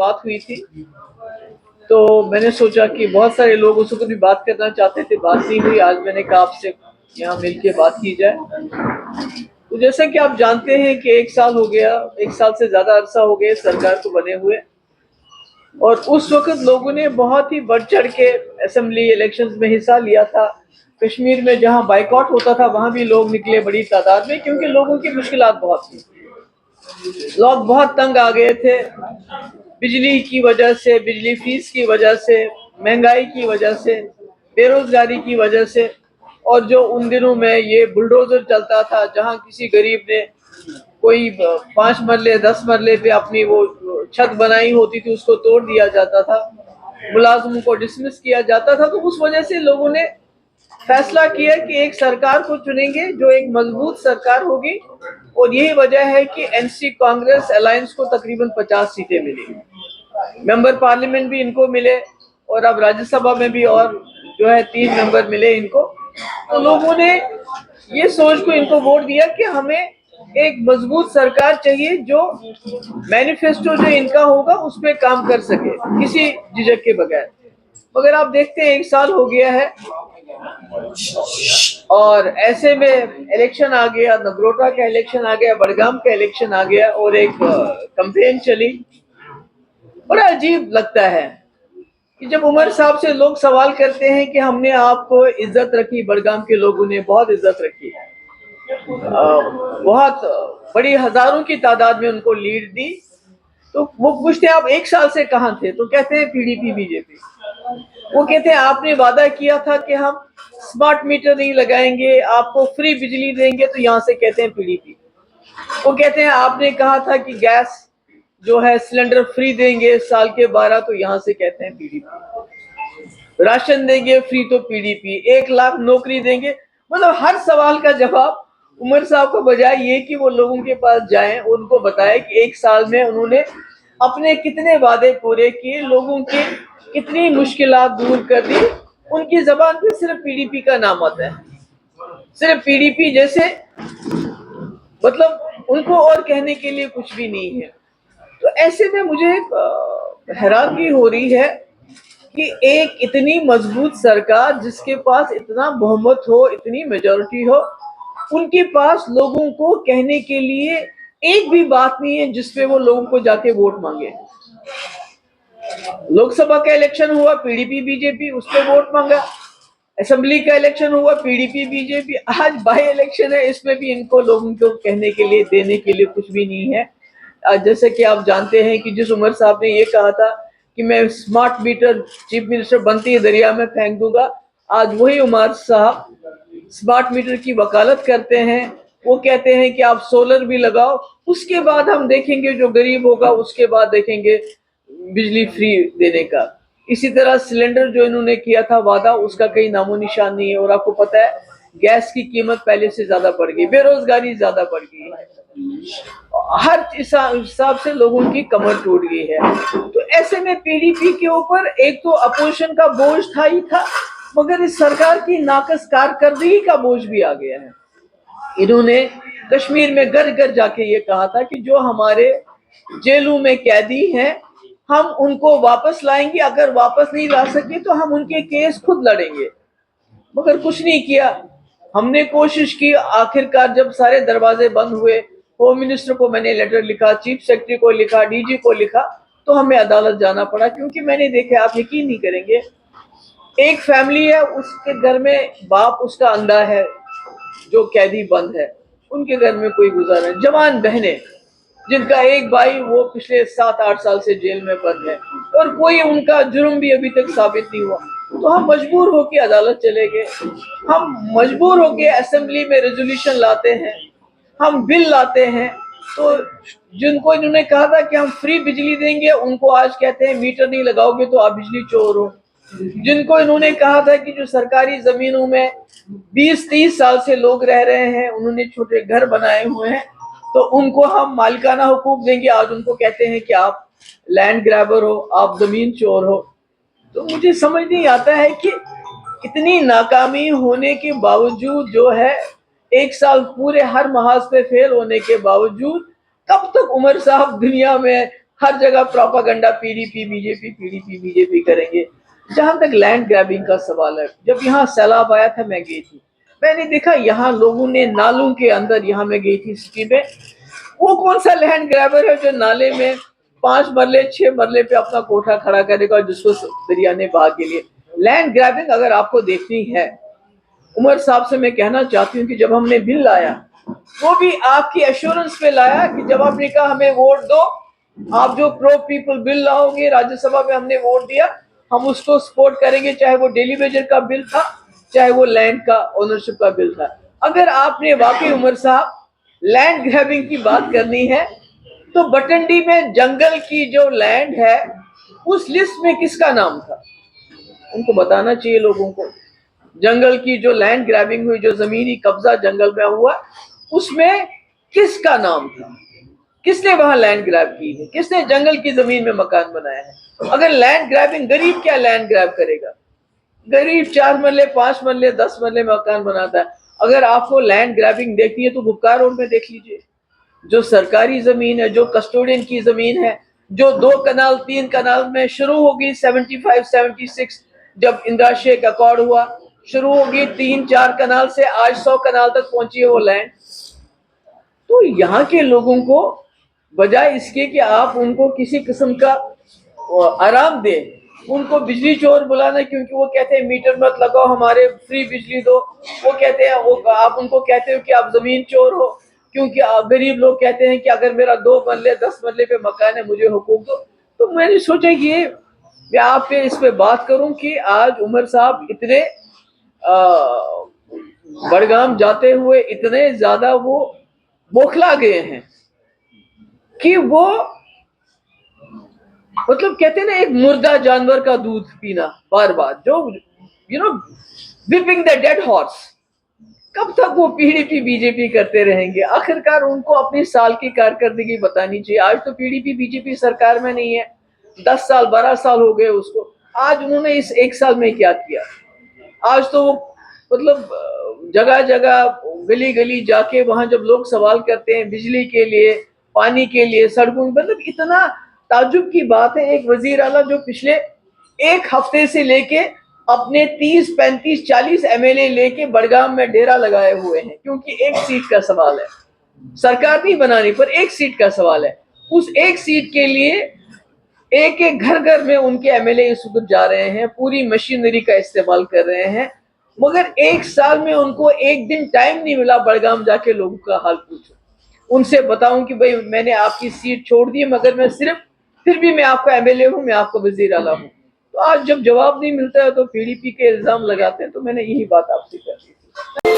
बात हुई थी, तो मैंने सोचा कि बहुत सारे लोग उसको भी बात करना चाहते थे, बात नहीं हुई। आज मैंने कहा आपसे यहाँ मिलके बात की जाए। तो जैसा कि आप जानते हैं कि 1 साल हो गया, 1 साल से ज्यादा अरसा हो गया सरकार को बने हुए, और उस वक्त लोगों ने बहुत ही बढ़ चढ़ के असेंबली इलेक्शंस में हिस्सा लिया था। कश्मीर में जहां बाइकआउट होता था वहां भी लोग निकले बड़ी तादाद में, क्योंकि लोगों की मुश्किलात बहुत थी। लोग बहुत तंग आ गए थे, बिजली की वजह से, बिजली फीस की वजह से, महंगाई की वजह से, बेरोजगारी की वजह से। और जो उन दिनों में ये बुलडोजर चलता था, जहां किसी गरीब ने कोई 5 मरले 10 मरले पे अपनी वो छत बनाई होती थी, उसको तोड़ दिया जाता था, मुलाजिमों को डिसमिस किया जाता था। तो उस वजह से लोगों ने फैसला किया कि एक सरकार को चुनेंगे जो एक मजबूत सरकार होगी, और यही वजह है कि एनसी कांग्रेस अलायंस को तकरीबन 50 सीटें मिली। मेंबर पार्लियामेंट भी इनको मिले, और अब राज्यसभा में भी और जो है 3 मेंबर मिले इनको। तो लोगों ने ये सोच को इनको वोट दिया कि हमें एक मजबूत सरकार चाहिए जो मैनिफेस्टो जो इनका होगा उस पर काम कर सके किसी झिझक के बगैर। मगर आप देखते हैं 1 साल हो गया है, और ऐसे में इलेक्शन आ गया, नगरोटा का इलेक्शन आ गया, बड़गाम का इलेक्शन आ गया, और एक कैंपेन चली। बड़ा अजीब लगता है कि जब उमर साहब से लोग सवाल करते हैं कि हमने आपको इज्जत रखी, बड़गाम के लोगों ने बहुत इज्जत रखी, बहुत बड़ी हजारों की तादाद में उनको लीड दी, तो वो पूछते हैं आप 1 साल से कहाँ थे, तो कहते हैं पीडीपी बीजेपी। वो कहते हैं आपने वादा किया था कि हम स्मार्ट मीटर नहीं लगाएंगे, आपको फ्री बिजली देंगे, तो यहाँ से कहते हैं पीडीपी। वो कहते हैं आपने कहा था कि गैस जो है सिलेंडर फ्री देंगे साल के 12, तो यहाँ से कहते हैं पीडीपी। राशन देंगे फ्री, तो पीडीपी। 1 लाख नौकरी देंगे। मतलब हर सवाल का जवाब उमर साहब को, बजाय ये कि वो लोगों के पास जाएं, उनको बताएं कि 1 साल में उन्होंने अपने कितने वादे पूरे किए, लोगों की कितनी मुश्किलात दूर कर दी। उनकी जबान पे सिर्फ पीडीपी का नाम आता है, सिर्फ पीडीपी जैसे, मतलब उनको और कहने के लिए कुछ भी नहीं है। तो ऐसे में मुझे हैरानगी हो रही है कि एक इतनी मजबूत सरकार जिसके पास इतना बहुमत हो, इतनी मेजॉरिटी हो, उनके पास लोगों को कहने के लिए एक भी बात नहीं है जिसपे वो लोगों को जाके वोट मांगे। लोकसभा का इलेक्शन हुआ, पीडीपी बीजेपी, उस पर वोट मांगा। असेंबली का इलेक्शन हुआ, पीडीपी बीजेपी। आज बाई इलेक्शन है, इसमें भी इनको लोगों को कहने के लिए, देने के लिए कुछ भी नहीं है। जैसे कि आप जानते हैं कि जिस उमर साहब ने ये कहा था कि मैं स्मार्ट मीटर चीफ मिनिस्टर बनते ही दरिया में फेंक दूंगा, आज वही उमर साहब स्मार्ट मीटर की वकालत करते हैं। वो कहते हैं कि आप सोलर भी लगाओ, उसके बाद हम देखेंगे, जो गरीब होगा उसके बाद देखेंगे बिजली फ्री देने का। इसी तरह सिलेंडर जो इन्होंने किया था वादा, उसका कहीं नामो निशान नहीं है। और आपको पता है गैस की कीमत पहले से ज्यादा बढ़ गई, बेरोजगारी ज्यादा बढ़ गई है, हर हिसाब से लोगों की कमर टूट गई है। तो ऐसे में पीडीपी के ऊपर एक तो अपोजिशन का बोझ था ही था, मगर इस सरकार की नाकस कारकर्दगी का बोझ भी आ गया है। इन्होंने कश्मीर में घर घर जाके ये कहा था कि जो हमारे जेलों में कैदी हैं हम उनको वापस लाएंगे, अगर वापस नहीं ला सके तो हम उनके केस खुद लड़ेंगे। मगर कुछ नहीं किया। हमने कोशिश की, आखिरकार जब सारे दरवाजे बंद हुए, होम मिनिस्टर को मैंने लेटर लिखा, चीफ सेक्रेटरी को लिखा, डीजी को लिखा, तो हमें अदालत जाना पड़ा। क्योंकि मैंने देखा, आप यकीन नहीं करेंगे, एक फैमिली है, उसके घर में बाप उसका अंधा है जो कैदी बंद है, उनके घर में कोई गुजारा नहीं। जवान बहनें जिनका एक भाई वो पिछले 7-8 साल से जेल में बंद है, और कोई उनका जुर्म भी अभी तक साबित नहीं हुआ। तो हम मजबूर होकर अदालत चले गए, हम मजबूर होकर असेंबली में रेजोल्यूशन लाते हैं, हम बिल लाते हैं। तो जिनको इन्होंने कहा था कि हम फ्री बिजली देंगे, उनको आज कहते हैं मीटर नहीं लगाओगे तो आप बिजली चोर हो। जिनको इन्होंने कहा था कि जो सरकारी जमीनों में 20-30 साल से लोग रह रहे हैं, उन्होंने छोटे घर बनाए हुए हैं, तो उनको हम मालिकाना हुकूक देंगे, आज उनको कहते हैं कि आप लैंड ग्रैबर हो, आप जमीन चोर हो। तो मुझे समझ नहीं आता है कि इतनी नाकामी होने के बावजूद जो है, 1 साल पूरे हर महाज पे फेल होने के बावजूद, कब तक उमर साहब दुनिया में हर जगह प्रोपागंडा पीडीपी बीजेपी करेंगे। जहां तक लैंड ग्रैबिंग का सवाल है, जब यहाँ सैलाब आया था, मैं गई थी, मैंने देखा यहाँ लोगों ने नालों के अंदर, यहाँ मैं गई थी सिटी में, वो कौन सा लैंड ग्रैबर है जो नाले में 5 मरले 6 मरले पे अपना कोठा खड़ा करेगा जिसको दरिया ने बहा के लिए। लैंड ग्रैबिंग अगर आपको देखनी है, उमर साहब से मैं कहना चाहती हूँ कि जब हमने बिल लाया, वो भी आपकी एश्योरेंस पे लाया कि जब आपने कहा हमें वोट दो, आप जो प्रो पीपल बिल लाओगे, राज्यसभा में हमने वोट दिया, हम उसको सपोर्ट करेंगे, चाहे वो डेली वेजर का बिल था, चाहे वो लैंड का ओनरशिप का बिल था। अगर आपने वाकई उमर साहब लैंड ग्रैबिंग की बात करनी है, तो बटंडी में जंगल की जो लैंड है, उस लिस्ट में किसका नाम था? उनको बताना चाहिए लोगों को। जंगल की जो लैंड ग्रैबिंग हुई, जो जमीनी कब्जा जंगल में हुआ, उसमें किसका नाम था? किसने वहां लैंड ग्रैब की है? किसने जंगल की जमीन में मकान बनाया है? अगर लैंड ग्रैबिंग, गरीब क्या लैंड ग्रैब करेगा? गरीब 4 मरले 5 मरले 10 मरले मकान बनाता है। अगर आपको लैंड ग्रैबिंग देखनी है तो गुप्कार रोड में देख लीजिए, जो सरकारी जमीन है, जो कस्टोडियन की जमीन है, जो 2 कनाल 3 कनाल में शुरू होगी 75 76, जब इंदिरा शेख अकॉर्ड हुआ, शुरू होगी 3-4 कनाल से, आज 100 कनाल तक पहुंची है वो लैंड। तो यहाँ के लोगों को बजाय इसके कि आप उनको किसी किस्म का आराम दें, उनको बिजली चोर बुलाना, क्योंकि वो कहते हैं मीटर मत लगाओ, हमारे फ्री बिजली दो। वो कहते हैं, वो आप उनको कहते हो कि आप जमीन चोर हो, क्योंकि गरीब लोग कहते हैं कि अगर मेरा 2 मरले 10 मरले पे मकान है, मुझे हुकूक दो। तो मैंने सोचा कि मैं आप पे इस पे बात करूं कि आज उमर साहब इतने बड़गाम जाते हुए इतने ज्यादा वो बौखला गए हैं कि वो, मतलब कहते हैं ना, एक मुर्दा जानवर का दूध पीना बार बार, जो विपिंग द डेड हॉर्स। कब तक वो पीडीपी बीजेपी करते रहेंगे? आखिरकार उनको अपनी साल की कारकर्दगी बतानी चाहिए। आज तो पीडीपी बीजेपी सरकार में नहीं है, 10 साल 12 साल हो गए उसको। आज उन्होंने इस 1 साल में क्या किया? आज तो वो मतलब जगह जगह गली गली जाके वहां जब लोग सवाल करते हैं बिजली के लिए, पानी के लिए, सड़कों, मतलब इतना ताज्जुब की बात है, एक वजीर आला जो पिछले 1 हफ्ते से लेके अपने 30 35 40 एमएलए लेके बड़गाम में डेरा लगाए हुए हैं, क्योंकि एक सीट का सवाल है, सरकार नहीं बनानी, पर एक सीट का सवाल है। उस एक सीट के लिए एक एक घर घर में उनके एमएलए इस वक्त जा रहे हैं, पूरी मशीनरी का इस्तेमाल कर रहे हैं, मगर 1 साल में उनको एक दिन टाइम नहीं मिला बड़गाम जाके लोगों का हाल पूछो, उनसे बताऊं कि भाई मैंने आपकी सीट छोड़ दी, मगर मैं सिर्फ, फिर भी मैं आपका एमएलए हूं, मैं आपका वजीर आला हूं। तो आज जब जवाब नहीं मिलता है तो पीडीपी के इल्जाम लगाते हैं। तो मैंने यही बात आपसे कर दी थी।